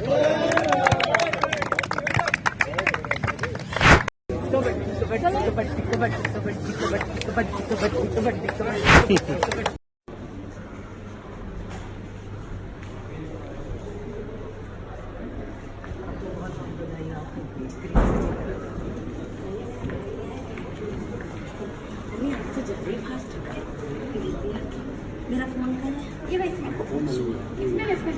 मेरा फोन कहाँ है? ये भाई इसमें।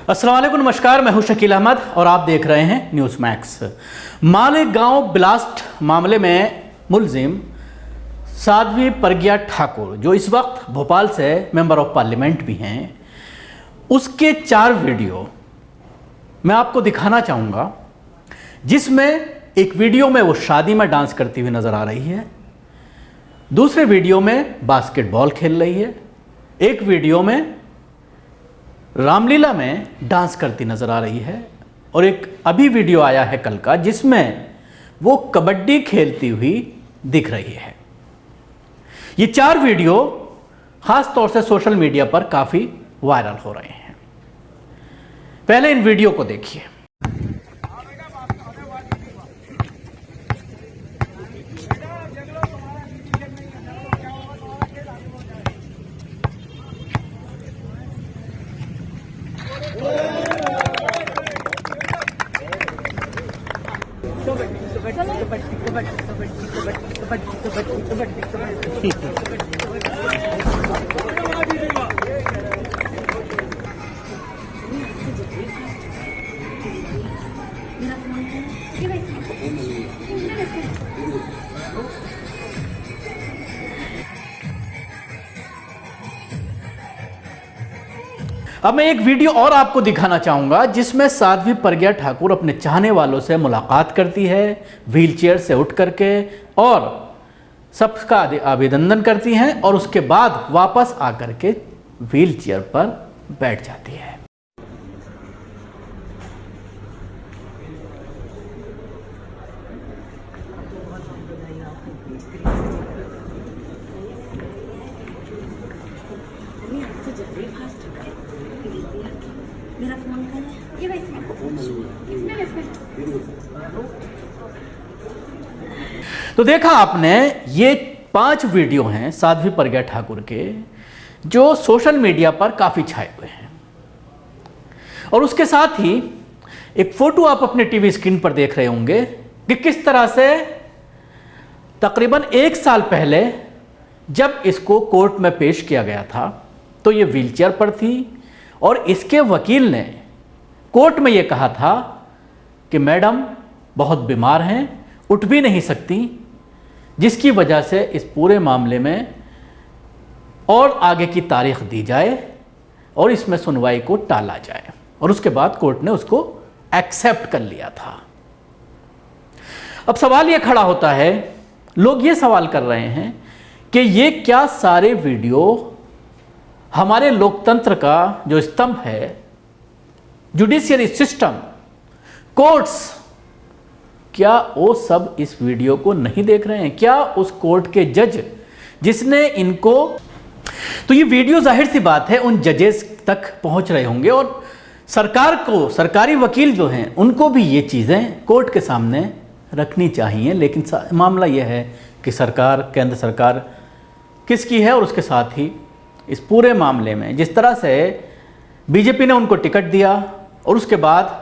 अस्सलाम वालेकुम, नमस्कार। मैं हूं शकील अहमद और आप देख रहे हैं न्यूज़ मैक्स। मालेगांव ब्लास्ट मामले में मुलजिम साध्वी प्रज्ञा ठाकुर, जो इस वक्त भोपाल से मेंबर ऑफ पार्लियामेंट भी हैं, उसके 4 वीडियो मैं आपको दिखाना चाहूँगा, जिसमें एक वीडियो में वो शादी में डांस करती हुई नज़र आ रही है, दूसरे वीडियो में बास्केटबॉल खेल रही है, एक वीडियो में रामलीला में डांस करती नज़र आ रही है, और एक अभी वीडियो आया है कल का जिसमें वो कबड्डी खेलती हुई दिख रही है। ये 4 वीडियो ख़ास तौर से सोशल मीडिया पर काफ़ी वायरल हो रहे हैं। पहले इन वीडियो को देखिए। अब मैं एक वीडियो और आपको दिखाना चाहूंगा जिसमें साध्वी प्रज्ञा ठाकुर अपने चाहने वालों से मुलाकात करती है व्हीलचेयर से उठ करके, और सबका अभिनंदन करती हैं, और उसके बाद वापस आकर के व्हीलचेयर पर बैठ जाती है। मेरा फोन कहाँ है? ये भाई इसमें। तो देखा आपने, ये 5 वीडियो हैं साध्वी प्रज्ञा ठाकुर के जो सोशल मीडिया पर काफ़ी छाए हुए हैं, और उसके साथ ही एक फ़ोटो आप अपने टीवी स्क्रीन पर देख रहे होंगे कि किस तरह से तकरीबन 1 साल पहले जब इसको कोर्ट में पेश किया गया था तो ये व्हीलचेयर पर थी, और इसके वकील ने कोर्ट में ये कहा था कि मैडम बहुत बीमार हैं, उठ भी नहीं सकती, जिसकी वजह से इस पूरे मामले में और आगे की तारीख दी जाए और इसमें सुनवाई को टाला जाए, और उसके बाद कोर्ट ने उसको एक्सेप्ट कर लिया था। अब सवाल ये खड़ा होता है, लोग ये सवाल कर रहे हैं कि ये क्या सारे वीडियो हमारे लोकतंत्र का जो स्तंभ है, जुडिशियरी सिस्टम, कोर्ट्स, क्या वो सब इस वीडियो को नहीं देख रहे हैं? क्या उस कोर्ट के जज जिसने इनको, तो ये वीडियो जाहिर सी बात है उन जजेस तक पहुंच रहे होंगे, और सरकार को, सरकारी वकील जो हैं उनको भी ये चीज़ें कोर्ट के सामने रखनी चाहिए। लेकिन मामला यह है कि सरकार, केंद्र सरकार किसकी है, और उसके साथ ही इस पूरे मामले में जिस तरह से बीजेपी ने उनको टिकट दिया और उसके बाद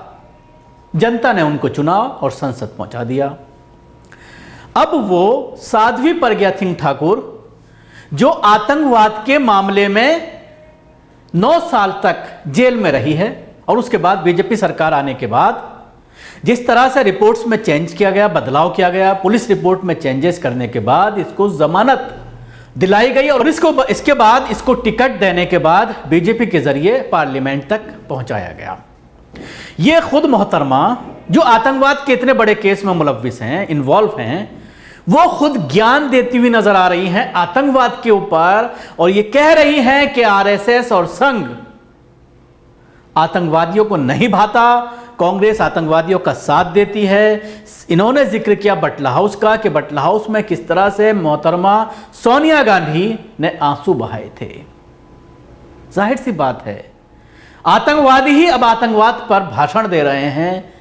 जनता ने उनको चुना और संसद पहुंचा दिया, अब वो साध्वी प्रज्ञा सिंह ठाकुर जो आतंकवाद के मामले में 9 साल तक जेल में रही है, और उसके बाद बीजेपी सरकार आने के बाद जिस तरह से रिपोर्ट्स में चेंज किया गया, बदलाव किया गया, पुलिस रिपोर्ट में चेंजेस करने के बाद इसको जमानत दिलाई गई, और इसके बाद इसको टिकट देने के बाद बीजेपी के जरिए पार्लियामेंट तक पहुंचाया गया। ये खुद मोहतरमा जो आतंकवाद के इतने बड़े केस में मुलव्विस हैं, इन्वॉल्व हैं, वो खुद ज्ञान देती हुई नजर आ रही हैं आतंकवाद के ऊपर, और ये कह रही हैं कि आरएसएस और संघ आतंकवादियों को नहीं भाता, कांग्रेस आतंकवादियों का साथ देती है। इन्होंने जिक्र किया बटला हाउस का कि बटला हाउस में किस तरह से मोहतरमा सोनिया गांधी ने आंसू बहाए थे। जाहिर सी बात है, आतंकवादी ही अब आतंकवाद पर भाषण दे रहे हैं,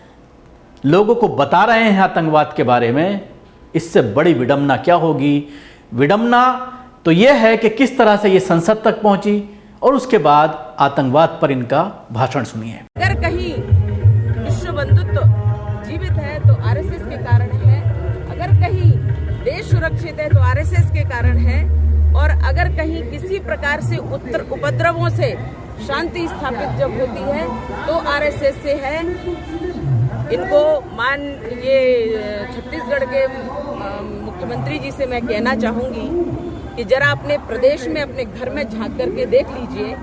लोगों को बता रहे हैं आतंकवाद के बारे में। इससे बड़ी विडंबना क्या होगी? विडंबना तो यह है कि किस तरह से यह संसद तक पहुंची और उसके बाद आतंकवाद पर इनका भाषण सुनिए। अगर कहीं विश्व बंधुत्व जीवित है तो आरएसएस के कारण है, अगर कहीं देश सुरक्षित है तो आरएसएस के कारण है, और अगर कहीं किसी प्रकार से उपद्रवों से शांति स्थापित जब होती है तो आरएसएस से है। इनको ये छत्तीसगढ़ के मुख्यमंत्री जी से मैं कहना चाहूंगी कि जरा अपने प्रदेश में अपने घर में झांक करके देख लीजिए,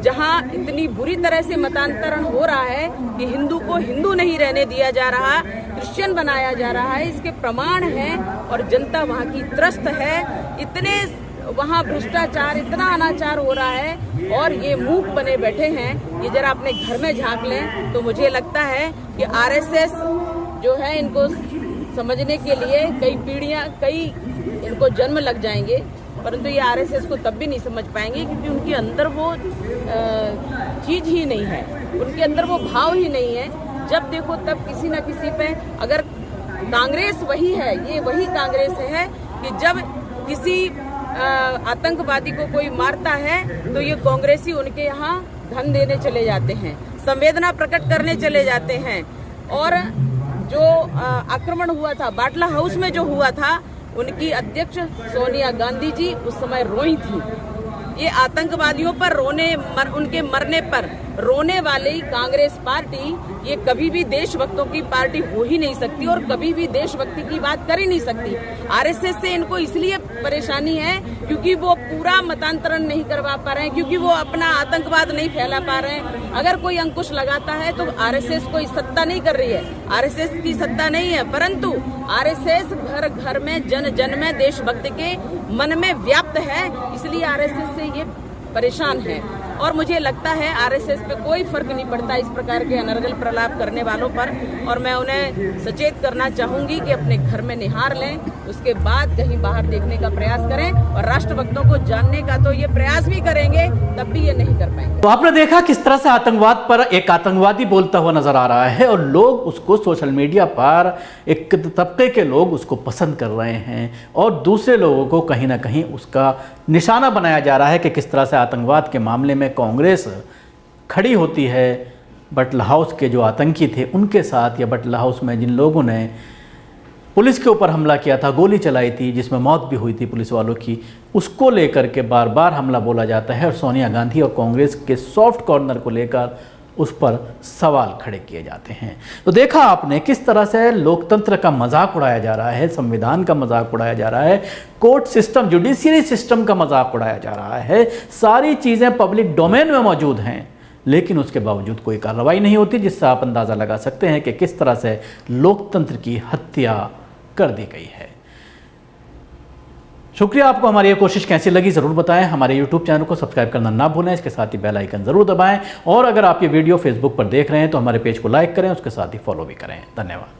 जहां इतनी बुरी तरह से मतांतरण हो रहा है कि हिंदू को हिंदू नहीं रहने दिया जा रहा, क्रिश्चियन बनाया जा रहा है, इसके प्रमाण हैं। और जनता वहां की त्रस्त है, इतने वहां भ्रष्टाचार, इतना अनाचार हो रहा है और ये मूक बने बैठे हैं। ये जरा अपने घर में झांक लें तो मुझे लगता है कि आरएसएस जो है, इनको समझने के लिए कई पीढ़ियां, कई इनको जन्म लग जाएंगे, परंतु ये आरएसएस को तब भी नहीं समझ पाएंगे क्योंकि उनके अंदर वो चीज ही नहीं है, उनके अंदर वो भाव ही नहीं है। जब देखो तब किसी न किसी पे, अगर कांग्रेस वही है, ये वही कांग्रेस है कि जब किसी आतंकवादी को कोई मारता है तो ये कांग्रेसी उनके यहाँ धन देने चले जाते हैं, संवेदना प्रकट करने चले जाते हैं। और जो आक्रमण हुआ था बाटला हाउस में, जो हुआ था, उनकी अध्यक्ष सोनिया गांधी जी उस समय रोई थी। ये आतंकवादियों पर उनके मरने पर रोने वाली कांग्रेस पार्टी ये कभी भी देशभक्तों की पार्टी हो ही नहीं सकती और कभी भी देशभक्ति की बात कर ही नहीं सकती। आरएसएस से इनको इसलिए परेशानी है क्योंकि वो पूरा मतांतरण नहीं करवा पा रहे हैं, क्योंकि वो अपना आतंकवाद नहीं फैला पा रहे हैं। अगर कोई अंकुश लगाता है तो आरएसएस कोई सत्ता नहीं कर रही है, आरएसएस की सत्ता नहीं है, परंतु आरएसएस घर घर में, जन जन में, देशभक्त के मन में व्याप्त है, इसलिए आरएसएस से ये परेशान है। और मुझे लगता है आरएसएस पे कोई फर्क नहीं पड़ता इस प्रकार के अनर्गल प्रलाप करने वालों पर, और मैं उन्हें सचेत करना चाहूंगी कि अपने घर में निहार लें, उसके बाद कहीं बाहर देखने का प्रयास करें, और राष्ट्रभक्तों को जानने का तो ये प्रयास भी करेंगे तब भी ये नहीं कर पाएंगे। तो आपने देखा किस तरह से आतंकवाद पर एक आतंकवादी बोलता हुआ नजर आ रहा है और लोग उसको सोशल मीडिया पर, एक तबके के लोग उसको पसंद कर रहे हैं और दूसरे लोगों को कहीं ना कहीं उसका निशाना बनाया जा रहा है कि किस तरह से आतंकवाद के मामले में कांग्रेस खड़ी होती है बटला हाउस के जो आतंकी थे उनके साथ, या बटला हाउस में जिन लोगों ने पुलिस के ऊपर हमला किया था, गोली चलाई थी, जिसमें मौत भी हुई थी पुलिस वालों की, उसको लेकर के बार बार हमला बोला जाता है और सोनिया गांधी और कांग्रेस के सॉफ्ट कॉर्नर को लेकर उस पर सवाल खड़े किए जाते हैं। तो देखा आपने किस तरह से लोकतंत्र का मजाक उड़ाया जा रहा है, संविधान का मजाक उड़ाया जा रहा है, कोर्ट सिस्टम, जुडिशियरी सिस्टम का मजाक उड़ाया जा रहा है। सारी चीज़ें पब्लिक डोमेन में मौजूद हैं, लेकिन उसके बावजूद कोई कार्रवाई नहीं होती, जिससे आप अंदाज़ा लगा सकते हैं कि किस तरह से लोकतंत्र की हत्या कर दी गई है। शुक्रिया। आपको हमारी ये कोशिश कैसी लगी ज़रूर बताएं। हमारे YouTube चैनल को सब्सक्राइब करना ना भूलें, इसके साथ ही बेल आइकन ज़रूर दबाएं, और अगर आप ये वीडियो फेसबुक पर देख रहे हैं तो हमारे पेज को लाइक करें, उसके साथ ही फॉलो भी करें। धन्यवाद।